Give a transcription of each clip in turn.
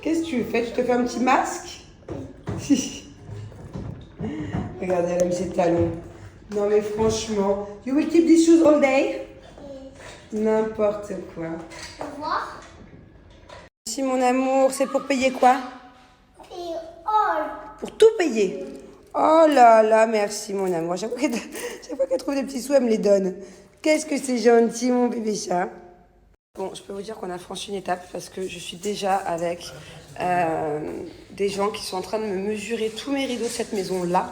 Qu'est-ce que tu fais? Tu te fais un petit masque? Regardez, elle aime ses talons. Non mais franchement, you will keep these shoes all day? N'importe quoi. Au revoir. Si mon amour, c'est pour payer quoi? Et all. Pour tout payer. Oh là là, merci mon amour. Chaque fois qu'elle trouve des petits sous, elle me les donne. Qu'est-ce que c'est gentil, mon bébé chat. Bon, je peux vous dire qu'on a franchi une étape parce que je suis déjà avec des gens qui sont en train de me mesurer tous mes rideaux de cette maison-là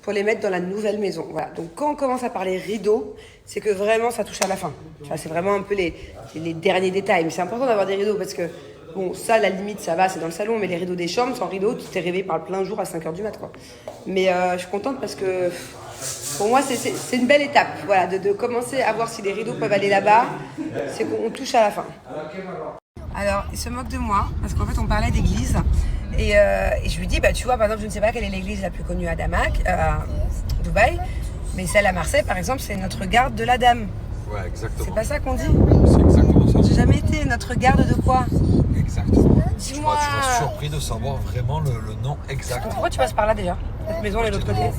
pour les mettre dans la nouvelle maison. Voilà. Donc quand on commence à parler rideaux, c'est que vraiment ça touche à la fin. Enfin, c'est vraiment un peu les derniers détails. Mais c'est important d'avoir des rideaux parce que, bon, ça, la limite, ça va, c'est dans le salon. Mais les rideaux des chambres, sans rideaux, tu t'es réveillé par le plein jour à 5h du mat', quoi. Mais je suis contente parce que, pour moi, c'est une belle étape. Voilà, de commencer à voir si les rideaux peuvent aller là-bas. C'est qu'on touche à la fin. Alors, il se moque de moi parce qu'en fait, on parlait d'église. Et je lui dis, bah, tu vois, par exemple, je ne sais pas quelle est l'église la plus connue à Damak, à Dubaï. Mais celle à Marseille, par exemple, c'est Notre-Garde de la Dame. Ouais, exactement. C'est pas ça qu'on dit? C'est exactement ça. J'ai jamais été Notre-Garde de quoi? Exactement. Dis-moi. Tu vas surpris de savoir vraiment le nom exact. Pourquoi tu passes par là déjà? Cette maison est de l'autre côté. L'idée.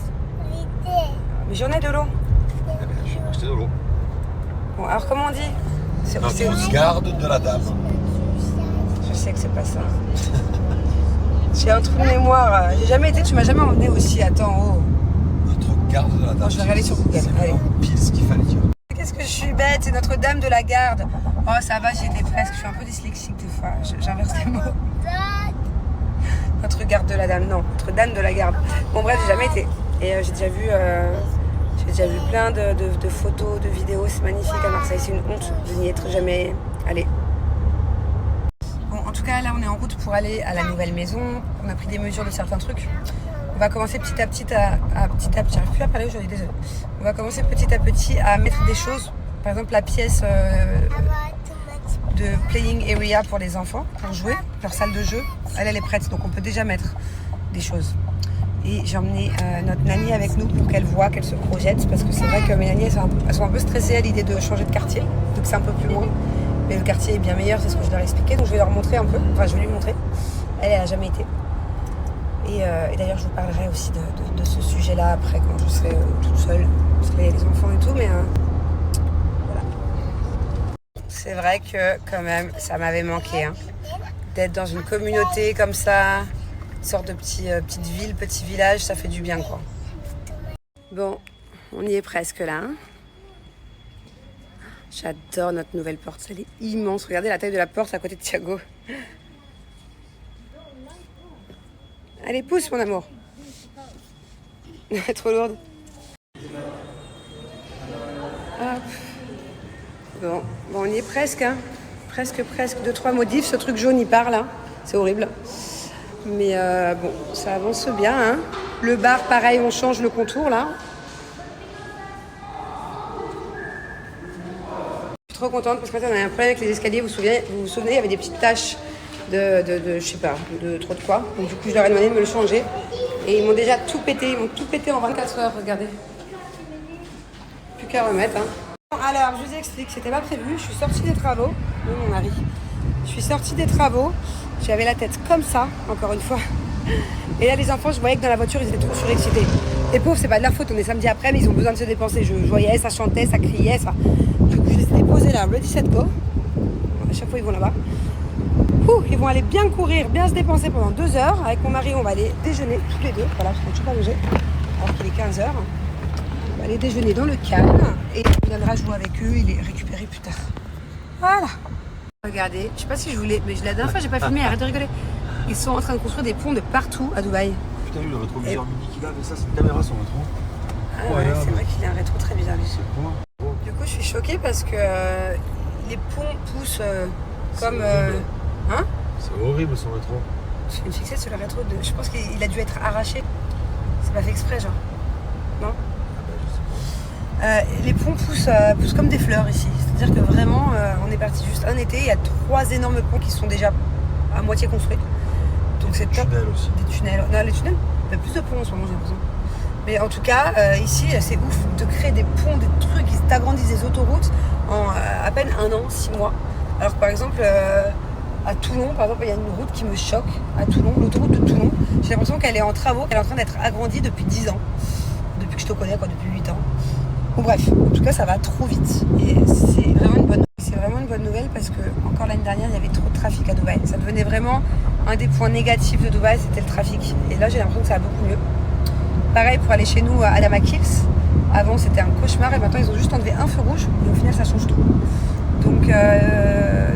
Mais j'en ai de l'eau. Eh bien, j'ai acheté de l'eau. Bon, alors comment on dit? C'est Notre-Garde de la Dame. Je sais que c'est pas ça. J'ai un trou de mémoire. J'ai jamais été, tu m'as jamais emmené aussi. Attends, oh. Notre-Garde de la Dame. Bon, je vais regarder sur Google. C'est Allez. vraiment pile ce qu'il fallait dire. Qu'est-ce que je suis bête, c'est Notre-Dame de la Garde. Oh, ça va, j'y étais presque. Je suis un peu dyslexique des fois. J'inverse les mots. Notre-Garde de la Dame, non. Notre-Dame de la Garde. Bon, bref, j'ai jamais été. Et j'ai déjà vu plein de photos, de vidéos. C'est magnifique à Marseille. C'est une honte de n'y être jamais allé. Bon, en tout cas, là, on est en route pour aller à la nouvelle maison. On a pris des mesures de certains trucs. On va commencer petit à petit j'arrive plus à parler aujourd'hui, désolée. On va commencer petit à petit à mettre des choses. Par exemple, la pièce de playing area pour les enfants, pour jouer, leur salle de jeu. Elle est prête, donc on peut déjà mettre des choses. Et j'ai emmené notre nanny avec nous pour qu'elle voit, qu'elle se projette. Parce que c'est vrai que mes nannies, elles sont un peu stressées à l'idée de changer de quartier. Donc c'est un peu plus loin. Mais le quartier est bien meilleur, c'est ce que je leur ai expliqué. Donc je vais leur montrer un peu. Enfin, je vais lui montrer. Elle n'a jamais été. Et d'ailleurs, je vous parlerai aussi de ce sujet-là après, quand je serai toute seule. Parce qu'il y a les enfants et tout, mais voilà. C'est vrai que, quand même, ça m'avait manqué. Hein, d'être dans une communauté comme ça, une sorte de petite ville, petit village, ça fait du bien, quoi. Bon, on y est presque là. Hein. J'adore notre nouvelle porte, elle est immense. Regardez la taille de la porte à côté de Thiago. Allez, pousse, mon amour. Elle est trop lourde. Hop. Bon, on y est presque. Hein. Presque. 2-3 modifs. Ce truc jaune, il part, là. C'est horrible. Mais bon, ça avance bien. Hein. Le bar, pareil, on change le contour, là. Je suis trop contente parce que on a un problème avec les escaliers. Vous vous souvenez, il y avait des petites taches je sais pas, de trop de quoi. Donc du coup, je leur ai demandé de me le changer. Et ils m'ont déjà tout pété. Ils m'ont tout pété en 24 heures, regardez. Plus qu'à remettre. Hein. Alors, je vous explique, c'était pas prévu. Je suis sortie des travaux. Oui, mon mari. Je suis sortie des travaux. J'avais la tête comme ça, encore une fois. Et là, les enfants, je voyais que dans la voiture, ils étaient tous surexcités. Les pauvres, c'est pas de leur faute. On est samedi après, mais ils ont besoin de se dépenser. Je voyais, ça chantait, ça criait, ça. Du coup, je les ai déposés là, ready, set, go. À chaque fois, ils vont là-bas. Ils vont aller bien courir, bien se dépenser pendant 2 heures. Avec mon mari, on va aller déjeuner tous les deux. Voilà, parce qu'on ne toujours pas manger. Alors qu'il est 15 heures. On va aller déjeuner dans le calme. Et on viendra jouer avec eux et les récupérer plus tard. Voilà. Regardez, je sais pas si je voulais, mais la dernière fois, j'ai pas filmé. Arrête de rigoler. Ils sont en train de construire des ponts de partout à Dubaï. Putain, lui, le rétroviseur mini qu'il a, mais ça, c'est une caméra, son rétro. Ah ouais, c'est vrai qu'il a un rétro très bizarre. C'est quoi? Du coup, je suis choquée parce que les ponts poussent comme... Hein? C'est horrible son rétro. Je suis fixée sur le rétro de... Je pense qu'il a dû être arraché. C'est pas fait exprès, genre. Non? Les ponts poussent comme des fleurs ici. C'est-à-dire que vraiment, on est parti juste un été. Il y a 3 énormes ponts qui sont déjà à moitié construits. Donc c'est top. Des tunnels aussi. Des tunnels. Non, les tunnels, il y a plus de ponts en ce moment, j'ai l'impression. Mais en tout cas, ici, c'est ouf de créer des ponts, des trucs qui t'agrandissent des autoroutes en à peine 1 an, 6 mois. Alors que par exemple... À Toulon, par exemple, il y a une route qui me choque. À Toulon, l'autoroute de Toulon. J'ai l'impression qu'elle est en travaux, qu'elle est en train d'être agrandie depuis 10 ans. Depuis que je te connais, quoi, depuis 8 ans. Bon bref, en tout cas, ça va trop vite. Et c'est vraiment une bonne nouvelle. C'est vraiment une bonne nouvelle parce que, encore l'année dernière, il y avait trop de trafic à Dubaï. Ça devenait vraiment un des points négatifs de Dubaï, c'était le trafic. Et là, j'ai l'impression que ça va beaucoup mieux. Pareil pour aller chez nous à Adama Hills. Avant, c'était un cauchemar et maintenant, ils ont juste enlevé un feu rouge. Et au final, ça change tout. Donc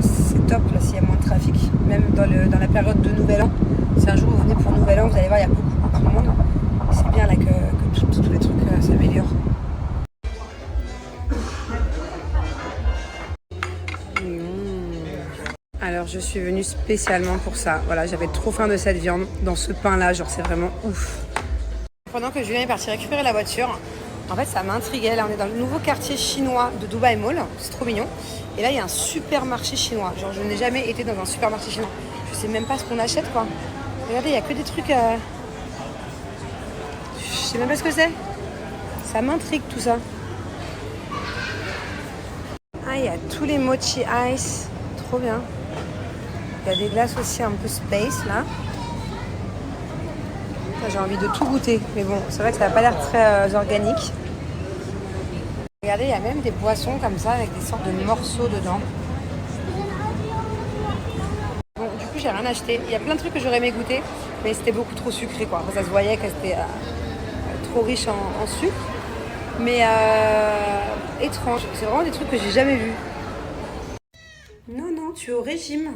c'est top là s'il y a moins de trafic, même dans la période de Nouvel An. Si un jour vous venez pour Nouvel An, vous allez voir, il y a beaucoup de monde. C'est bien là que tous les trucs s'améliorent. Alors je suis venue spécialement pour ça. Voilà, j'avais trop faim de cette viande dans ce pain là, genre c'est vraiment ouf. Pendant que Julien est parti récupérer la voiture, en fait ça m'intriguait. Là on est dans le nouveau quartier chinois de Dubai Mall, c'est trop mignon. Et là, il y a un supermarché chinois. Genre, je n'ai jamais été dans un supermarché chinois. Je sais même pas ce qu'on achète, quoi. Regardez, il n'y a que des trucs... Je sais même pas ce que c'est. Ça m'intrigue, tout ça. Ah, il y a tous les mochi ice. Trop bien. Il y a des glaces aussi un peu space, là. J'ai envie de tout goûter. Mais bon, c'est vrai que ça n'a pas l'air très organique. Regardez, il y a même des boissons comme ça avec des sortes de morceaux dedans. Bon, du coup, j'ai rien acheté. Il y a plein de trucs que j'aurais aimé goûter, mais c'était beaucoup trop sucré, quoi. Enfin, ça se voyait que c'était trop riche en sucre. Mais étrange. C'est vraiment des trucs que j'ai jamais vus. Non, non, tu es au régime.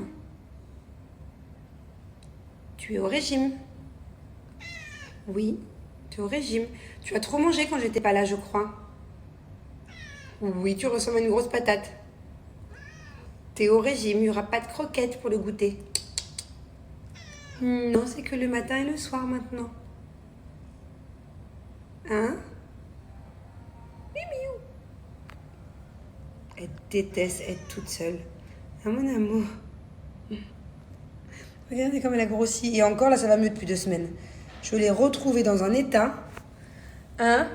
Tu es au régime. Oui, tu es au régime. Tu as trop mangé quand j'étais pas là, je crois. Oui, tu ressembles à une grosse patate. T'es au régime, il n'y aura pas de croquettes pour le goûter. Non, c'est que le matin et le soir maintenant. Hein? Mimiou. Elle déteste être toute seule. Ah, mon amour. Regardez comme elle a grossi. Et encore, là, ça va mieux depuis 2 semaines. Je l'ai retrouvée dans un état. Hein?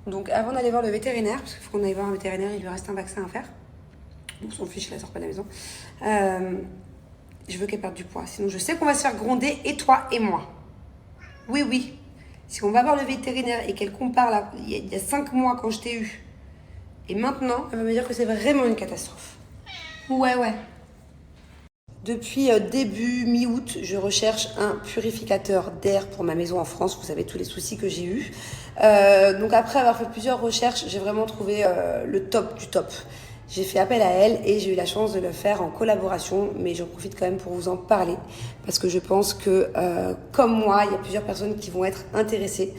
Donc avant d'aller voir le vétérinaire, parce qu'il faut qu'on aille voir un vétérinaire, il lui reste un vaccin à faire. On s'en fiche, je la sors pas de la maison. Je veux qu'elle perde du poids. Sinon je sais qu'on va se faire gronder, et toi et moi. Oui, oui. Si on va voir le vétérinaire et qu'elle compare là, il y a 5 mois quand je t'ai eu, et maintenant, elle va me dire que c'est vraiment une catastrophe. Ouais, ouais. Depuis début mi-août, je recherche un purificateur d'air pour ma maison en France. Vous savez tous les soucis que j'ai eus. Donc après avoir fait plusieurs recherches, j'ai vraiment trouvé le top du top. J'ai fait appel à elle et j'ai eu la chance de le faire en collaboration, mais j'en profite quand même pour vous en parler parce que je pense que, comme moi, il y a plusieurs personnes qui vont être intéressées.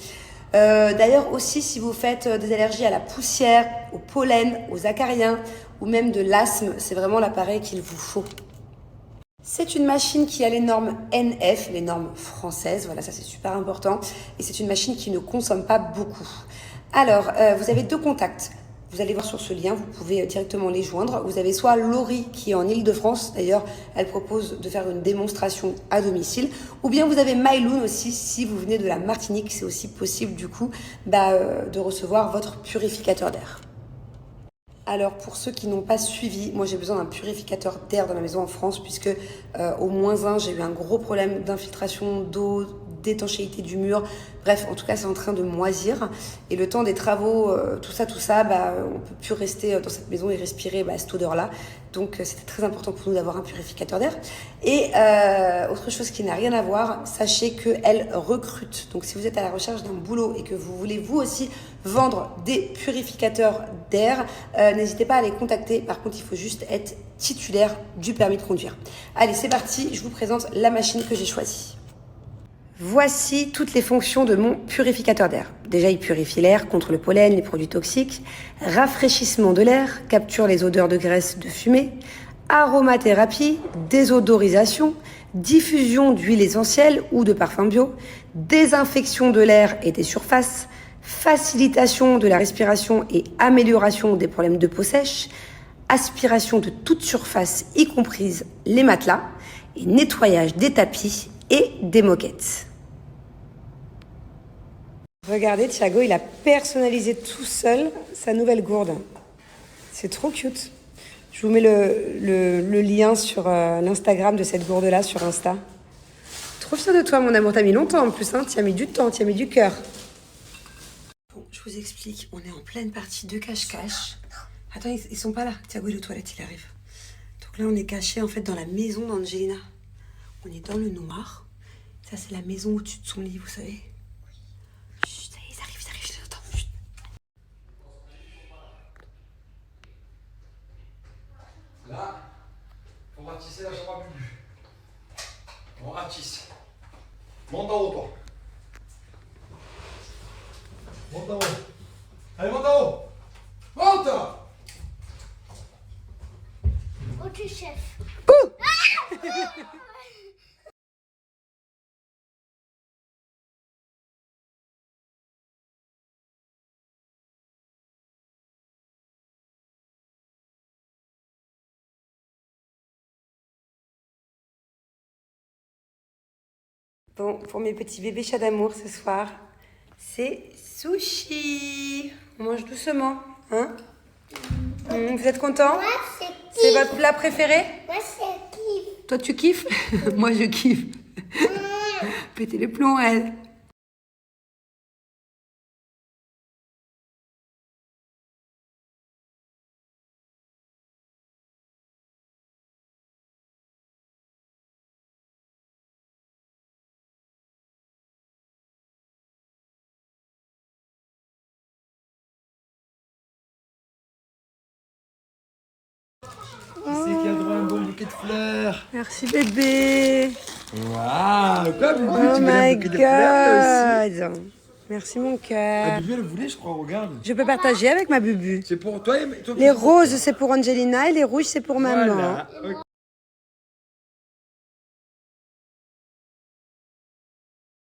D'ailleurs aussi, si vous faites des allergies à la poussière, au pollen, aux acariens ou même de l'asthme, c'est vraiment l'appareil qu'il vous faut. C'est une machine qui a les normes NF, les normes françaises, voilà, ça c'est super important. Et c'est une machine qui ne consomme pas beaucoup. Alors, vous avez 2 contacts. Vous allez voir sur ce lien, vous pouvez directement les joindre. Vous avez soit Laurie qui est en Île-de-France, d'ailleurs, elle propose de faire une démonstration à domicile. Ou bien vous avez Myloon aussi, si vous venez de la Martinique, c'est aussi possible du coup de recevoir votre purificateur d'air. Alors pour ceux qui n'ont pas suivi, moi j'ai besoin d'un purificateur d'air dans ma maison en France puisque au -1 j'ai eu un gros problème d'infiltration d'eau, d'étanchéité du mur. Bref, en tout cas c'est en train de moisir et le temps des travaux, tout ça, on peut plus rester dans cette maison et respirer cette odeur-là. Donc c'était très important pour nous d'avoir un purificateur d'air. Et autre chose qui n'a rien à voir, sachez qu'elle recrute. Donc si vous êtes à la recherche d'un boulot et que vous voulez vous aussi vendre des purificateurs d'air, n'hésitez pas à les contacter. Par contre, il faut juste être titulaire du permis de conduire. Allez, c'est parti, je vous présente la machine que j'ai choisie. Voici toutes les fonctions de mon purificateur d'air. Déjà, il purifie l'air contre le pollen, les produits toxiques, rafraîchissement de l'air, capture les odeurs de graisse, de fumée, aromathérapie, désodorisation, diffusion d'huile essentielle ou de parfums bio, désinfection de l'air et des surfaces, facilitation de la respiration et amélioration des problèmes de peau sèche, aspiration de toute surface, y compris les matelas, et nettoyage des tapis et des moquettes. Regardez, Thiago, il a personnalisé tout seul sa nouvelle gourde. C'est trop cute. Je vous mets le lien sur l'Instagram de cette gourde-là sur Insta. Trop fière de toi, mon amour. T'as mis longtemps en plus, hein. Tu as mis du temps, tu as mis du cœur. Bon, je vous explique. On est en pleine partie de cache-cache. Attends, ils sont pas là. Thiago est aux toilettes, il arrive. Donc là, on est caché en fait dans la maison d'Angelina. On est dans le noir. Ça, c'est la maison au-dessus de son lit, vous savez. Chut, ils arrivent, je les entends. Chut. Là, on va tisser la chambre à Bubu. On ratisse. Monte en haut, toi. Monte en haut. Allez, monte en haut. Monte! Ok, chef. Bon, pour mes petits bébés chats d'amour ce soir, c'est sushi. On mange doucement, hein? Vous êtes contents? Moi, c'est C'est kiff. votre plat préféré? Moi, c'est kiff. Toi, tu kiffes? Moi, je kiffe. Pétez les plombs, elle. C'est qui a droit à un bon bouquet de fleurs. Merci, bébé. Waouh, quoi, Bubu, Oh tu veux un my bouquet de fleurs, toi aussi? God. Merci, mon Ah, cœur. Bubu, elle voulait, je crois, regarde. Je peux partager avec ma bubu. C'est pour toi et toi. Les roses, c'est pour Angelina et les rouges, c'est pour maman. Voilà, ok.